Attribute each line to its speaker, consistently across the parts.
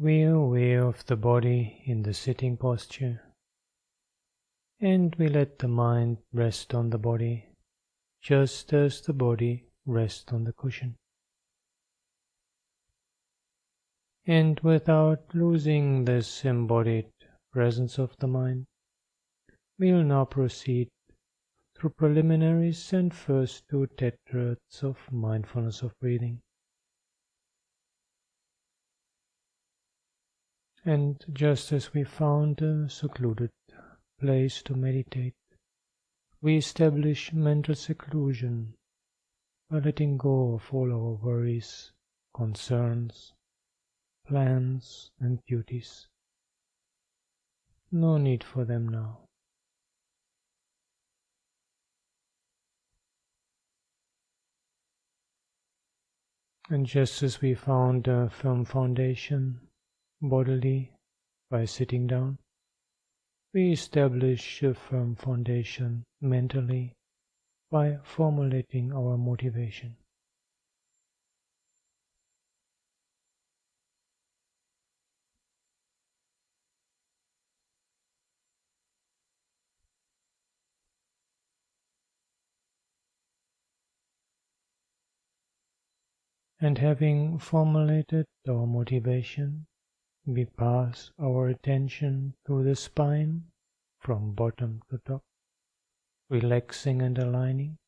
Speaker 1: we are aware of the body in the sitting posture, and we let the mind rest on the body, just as the body rests on the cushion. And without losing this embodied presence of the mind, we will now proceed through preliminaries and first two tetrads of mindfulness of breathing. And just as we found a secluded place to meditate, we establish mental seclusion by letting go of all our worries, concerns, plans, and duties. No need for them now. And just as we found a firm foundation bodily by sitting down, we establish a firm foundation mentally by formulating our motivation. And having formulated our motivation, we pass our attention through the spine from bottom to top, relaxing and aligning.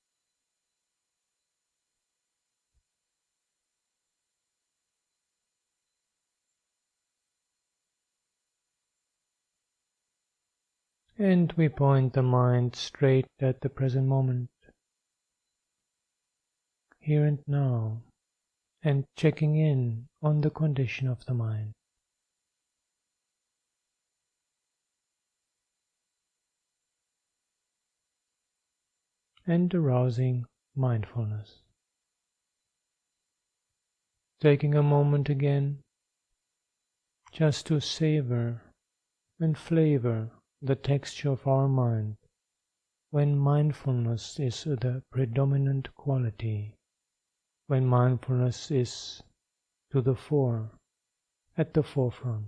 Speaker 1: And we point the mind straight at the present moment, here and now, and checking in on the condition of the mind. And arousing mindfulness. Taking a moment again just to savor and flavor the texture of our mind when mindfulness is the predominant quality, when mindfulness is to the fore, at the forefront.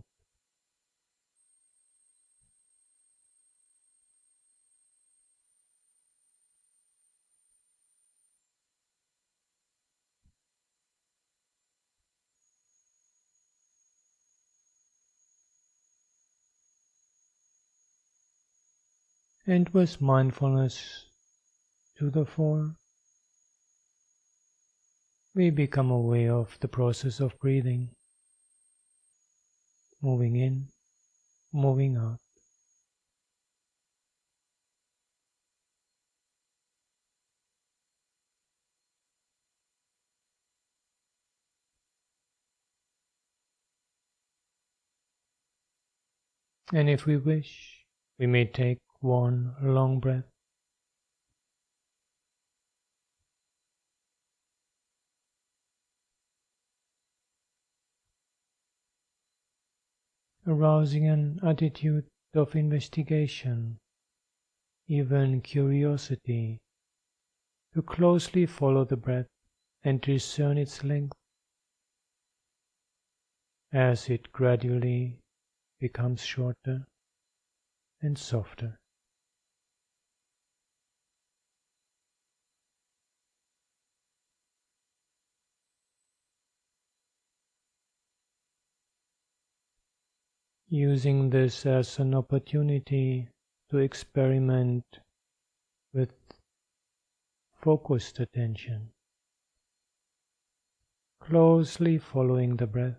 Speaker 1: And with mindfulness to the fore, we become aware of the process of breathing, moving in, moving out. And if we wish, we may take one long breath. Arousing an attitude of investigation, even curiosity, to closely follow the breath and discern its length as it gradually becomes shorter and softer. Using this as an opportunity to experiment with focused attention, closely following the breath.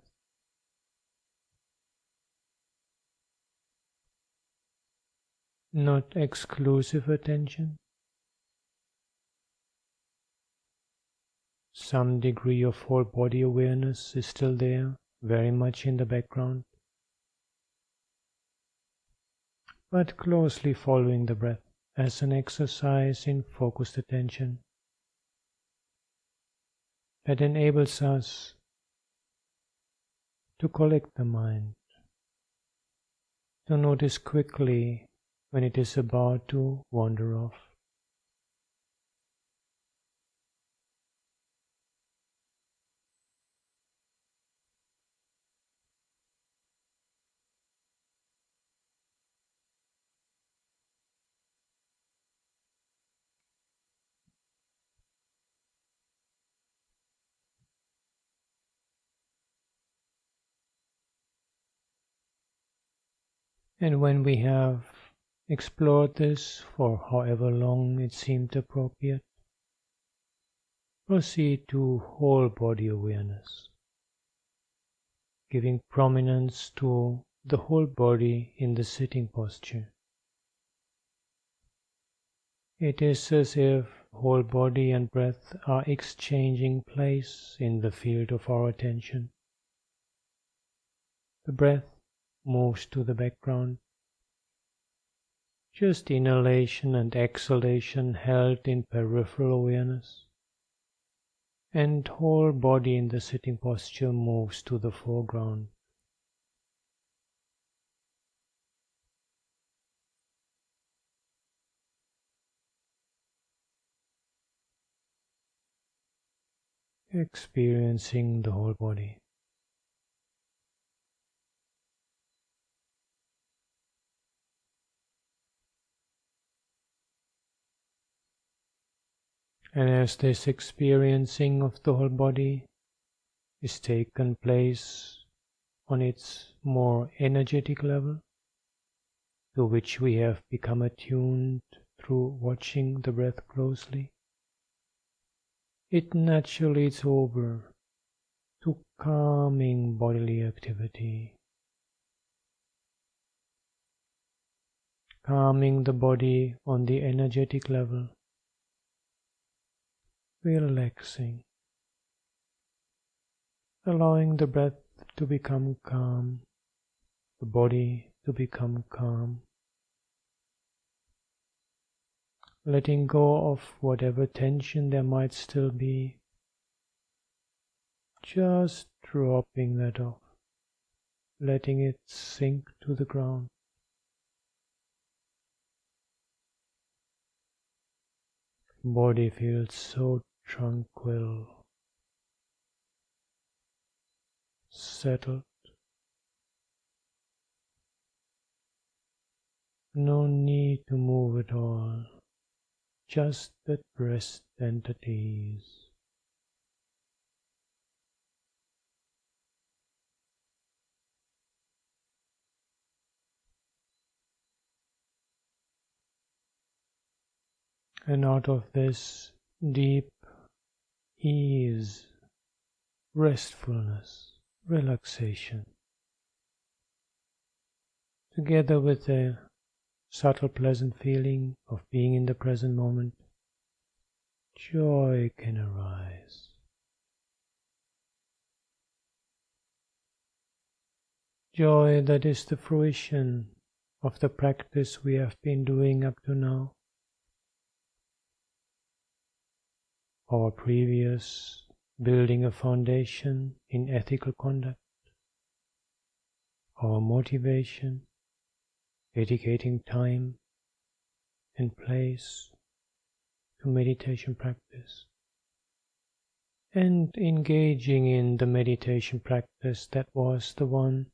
Speaker 1: Not exclusive attention. Some degree of whole body awareness is still there, very much in the background. But closely following the breath as an exercise in focused attention that enables us to collect the mind, to notice quickly when it is about to wander off. And when we have explored this for however long it seemed appropriate, proceed to whole body awareness, giving prominence to the whole body in the sitting posture. It is as if whole body and breath are exchanging place in the field of our attention. The breath moves to the background. Just inhalation and exhalation held in peripheral awareness, and whole body in the sitting posture moves to the foreground. Experiencing the whole body. And as this experiencing of the whole body is taken place on its more energetic level, to which we have become attuned through watching the breath closely, it naturally leads over to calming bodily activity, calming the body on the energetic level, relaxing, allowing the breath to become calm, the body to become calm, letting go of whatever tension there might still be, just dropping that off, letting it sink to the ground. Body feels so tranquil, settled. No need to move at all, just at rest and at ease. And out of this deep ease, restfulness, relaxation, together with the subtle pleasant feeling of being in the present moment, joy can arise. Joy that is the fruition of the practice we have been doing up to now. Our previous building a foundation in ethical conduct, our motivation, dedicating time and place to meditation practice, and engaging in the meditation practice that was the one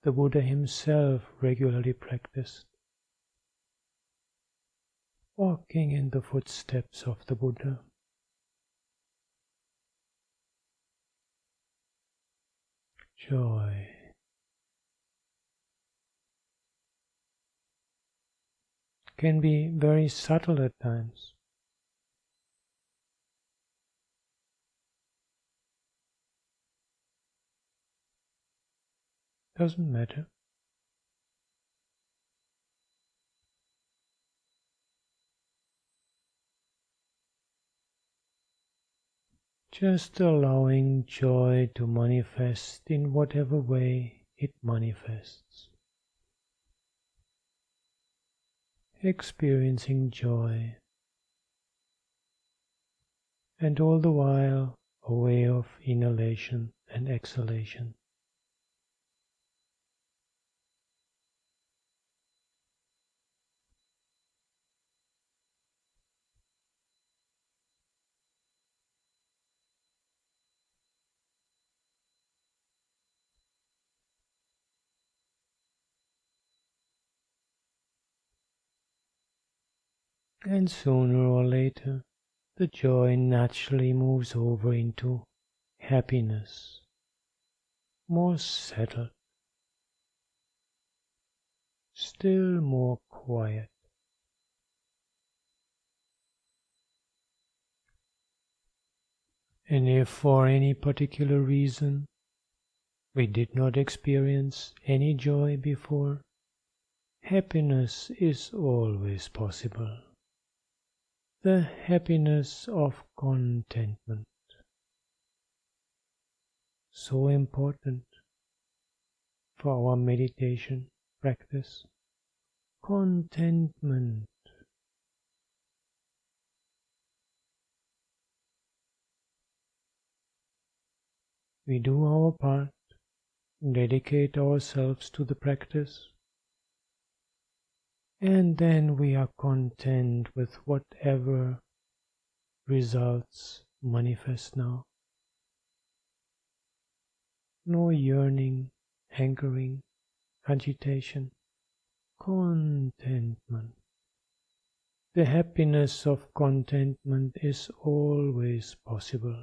Speaker 1: the Buddha himself regularly practiced, walking in the footsteps of the Buddha. Joy. Can be very subtle at times. Doesn't matter. Just allowing joy to manifest in whatever way it manifests. Experiencing joy, and all the while aware of inhalation and exhalation. And sooner or later, the joy naturally moves over into happiness, more settled, still more quiet. And if for any particular reason we did not experience any joy before, happiness is always possible. The happiness of contentment. So important for our meditation practice. Contentment. We do our part, dedicate ourselves to the practice, and then we are content with whatever results manifest now. No yearning, hankering, agitation, contentment. The happiness of contentment is always possible.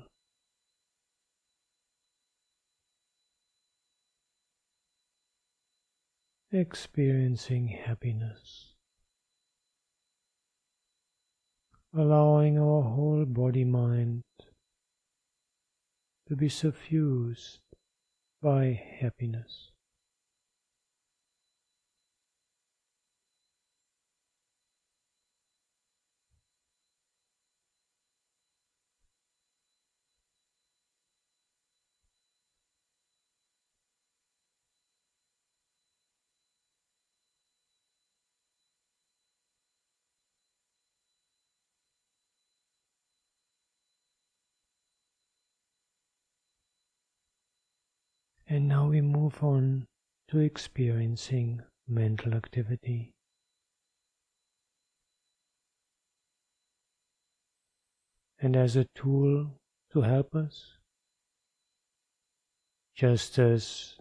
Speaker 1: Experiencing happiness, allowing our whole body-mind to be suffused by happiness. And now we move on to experiencing mental activity. And as a tool to help us, just as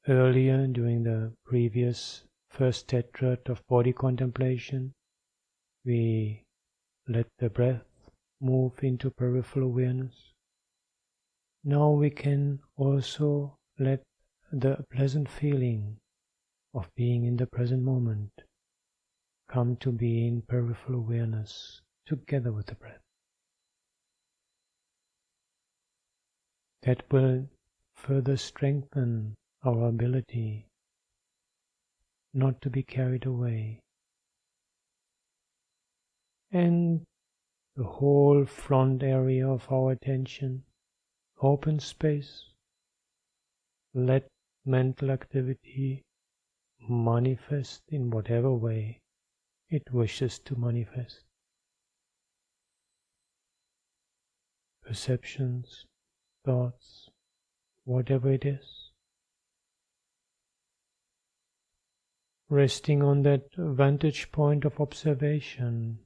Speaker 1: earlier during the previous first tetrad of body contemplation, we let the breath move into peripheral awareness. Now we can also let the pleasant feeling of being in the present moment come to be in peripheral awareness together with the breath. That will further strengthen our ability not to be carried away, and the whole front area of our attention, open space. Let mental activity manifest in whatever way it wishes to manifest. Perceptions, thoughts, whatever it is. Resting on that vantage point of observation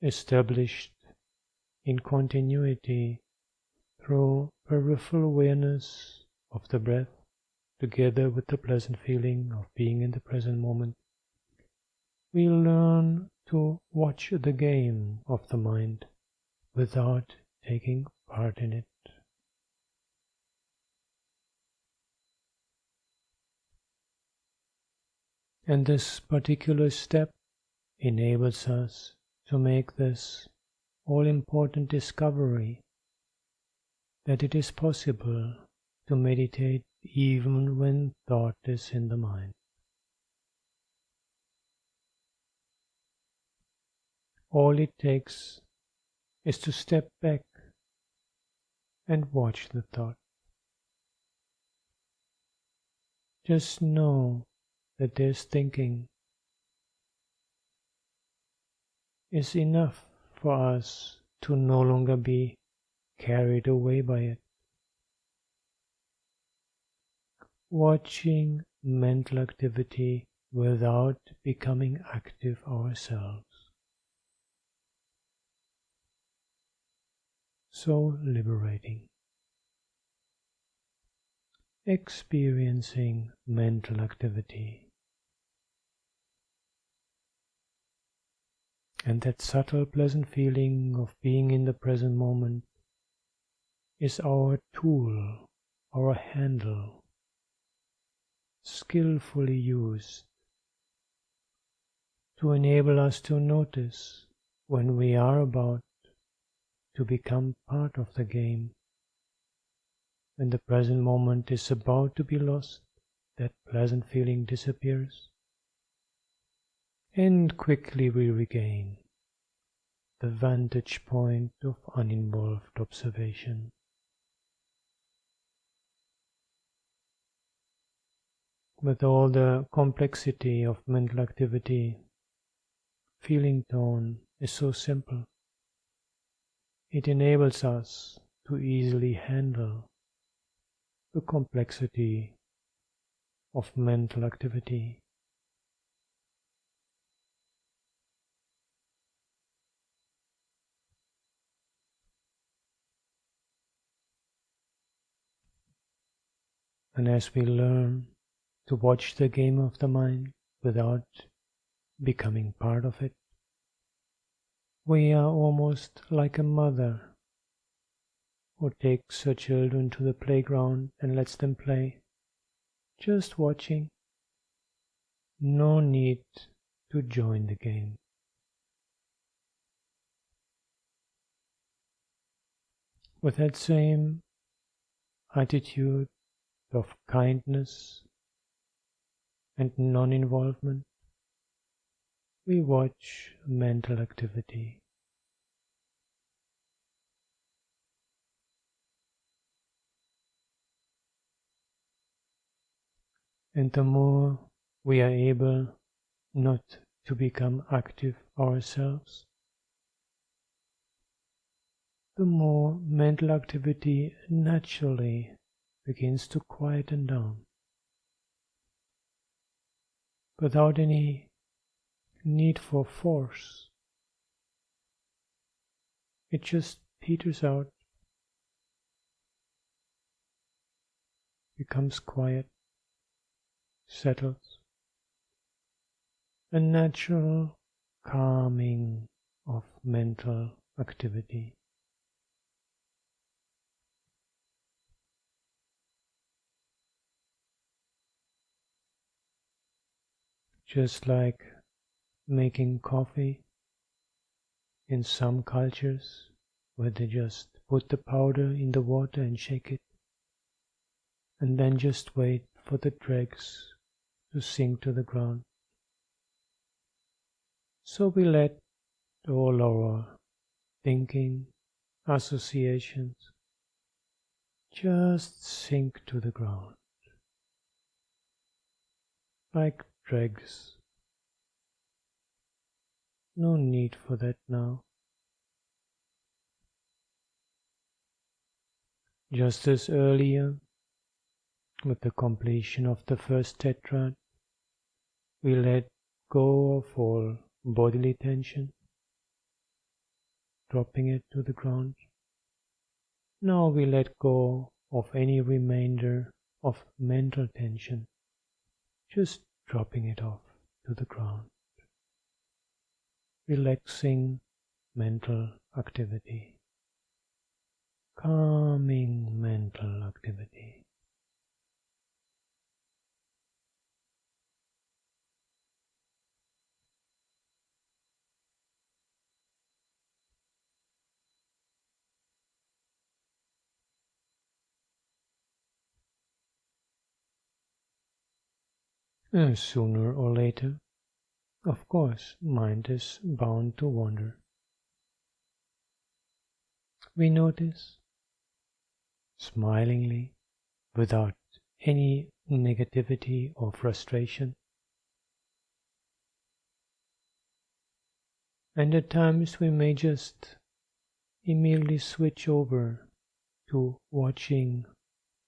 Speaker 1: established in continuity through peripheral awareness of the breath, together with the pleasant feeling of being in the present moment, we learn to watch the game of the mind without taking part in it. And this particular step enables us to make this all-important discovery that it is possible to meditate even when thought is in the mind. All it takes is to step back and watch the thought. Just know that there's thinking is enough for us to no longer be carried away by it. Watching mental activity without becoming active ourselves. So liberating. Experiencing mental activity. And that subtle pleasant feeling of being in the present moment is our tool, our handle, skillfully used to enable us to notice when we are about to become part of the game. When the present moment is about to be lost, that pleasant feeling disappears, and quickly we regain the vantage point of uninvolved observation. With all the complexity of mental activity, feeling tone is so simple. It enables us to easily handle the complexity of mental activity. And as we learn to watch the game of the mind without becoming part of it, we are almost like a mother who takes her children to the playground and lets them play, just watching. No need to join the game. With that same attitude of kindness and non-involvement, we watch mental activity. And the more we are able not to become active ourselves, the more mental activity naturally begins to quieten down, without any need for force. It just peters out, becomes quiet, settles, a natural calming of mental activity. Just like making coffee in some cultures, where they just put the powder in the water and shake it, and then just wait for the dregs to sink to the ground. So we let all our thinking, associations just sink to the ground, like dregs. No need for that now. Just as earlier, with the completion of the first tetrad, we let go of all bodily tension, dropping it to the ground. Now we let go of any remainder of mental tension, just dropping it off to the ground. Relaxing mental activity, calming mental activity. And sooner or later, of course, mind is bound to wander. We notice, smilingly, without any negativity or frustration. And at times we may just immediately switch over to watching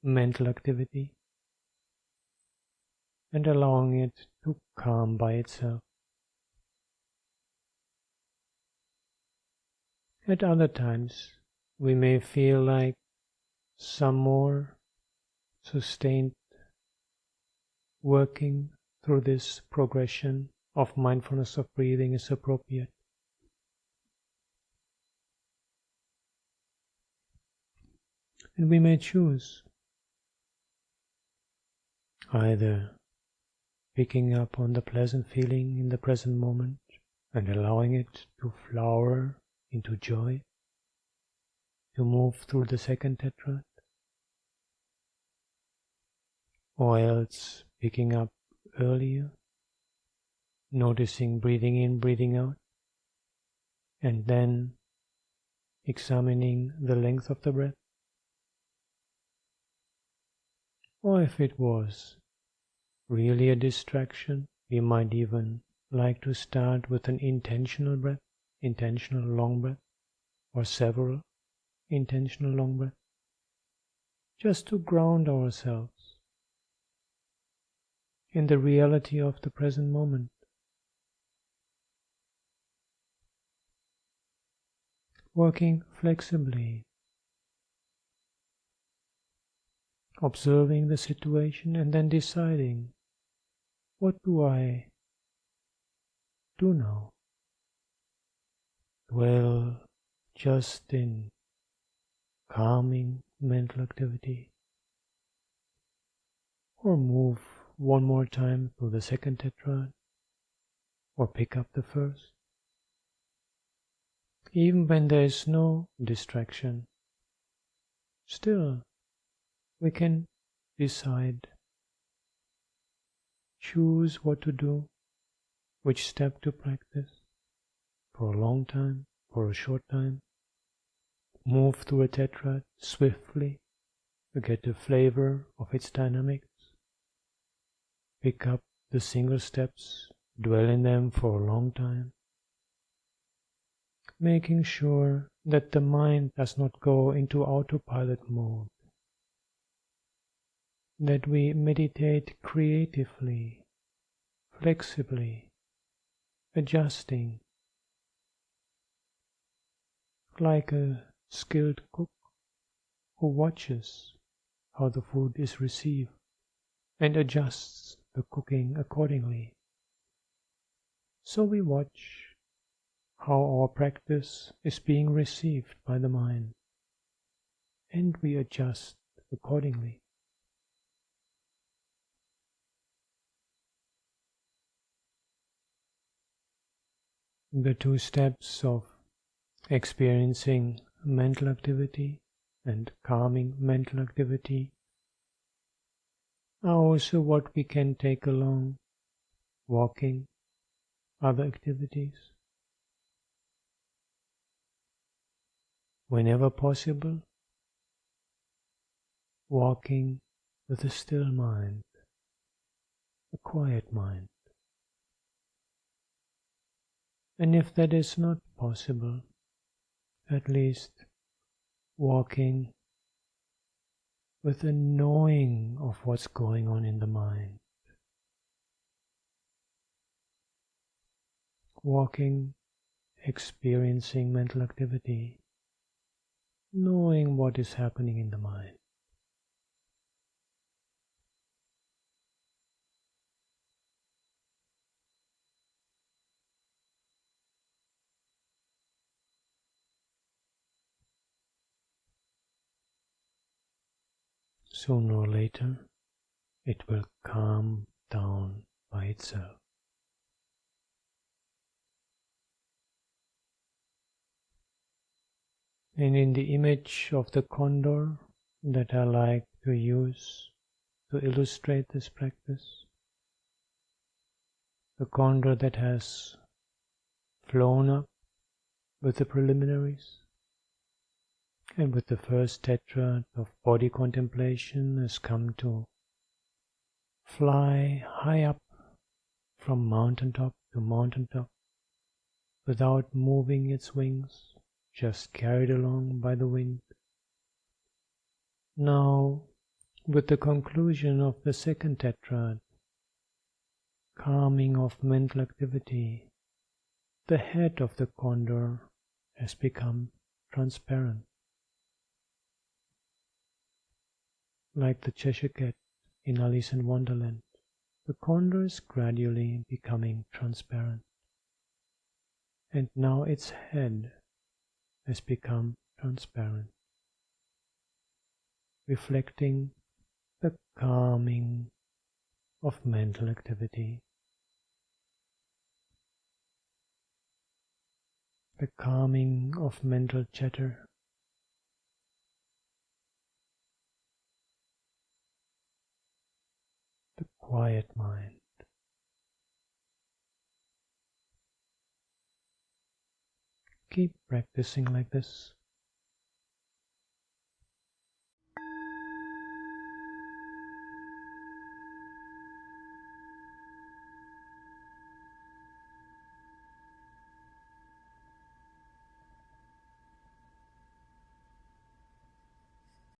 Speaker 1: mental activity and allowing it to calm by itself. At other times, we may feel like some more sustained working through this progression of mindfulness of breathing is appropriate. And we may choose either picking up on the pleasant feeling in the present moment and allowing it to flower into joy, to move through the second tetrad, or else picking up earlier, noticing breathing in, breathing out, and then examining the length of the breath. Or if it was really a distraction, we might even like to start with an intentional breath, intentional long breath, or several intentional long breaths, just to ground ourselves in the reality of the present moment. Working flexibly, observing the situation and then deciding, what do I do now? Dwell just in calming mental activity, or move one more time through the second tetrad, or pick up the first. Even when there is no distraction, still we can decide, choose what to do, which step to practice, for a long time, for a short time. Move through a tetrad swiftly to get the flavor of its dynamics. Pick up the single steps, dwell in them for a long time, making sure that the mind does not go into autopilot mode, that we meditate creatively, flexibly, adjusting, like a skilled cook who watches how the food is received and adjusts the cooking accordingly. So we watch how our practice is being received by the mind, and we adjust accordingly. The two steps of experiencing mental activity and calming mental activity are also what we can take along walking, other activities. Whenever possible, walking with a still mind, a quiet mind. And if that is not possible, at least walking with a knowing of what's going on in the mind. Walking, experiencing mental activity, knowing what is happening in the mind. Sooner or later, it will calm down by itself. And in the image of the condor that I like to use to illustrate this practice, the condor that has flown up with the preliminaries, and with the first tetrad of body contemplation has come to fly high up from mountaintop to mountaintop without moving its wings, just carried along by the wind. Now, with the conclusion of the second tetrad, calming of mental activity, the head of the condor has become transparent. Like the Cheshire Cat in Alice in Wonderland, the condor is gradually becoming transparent. And now its head has become transparent, reflecting the calming of mental activity, the calming of mental chatter, the quiet mind. Keep practicing like this.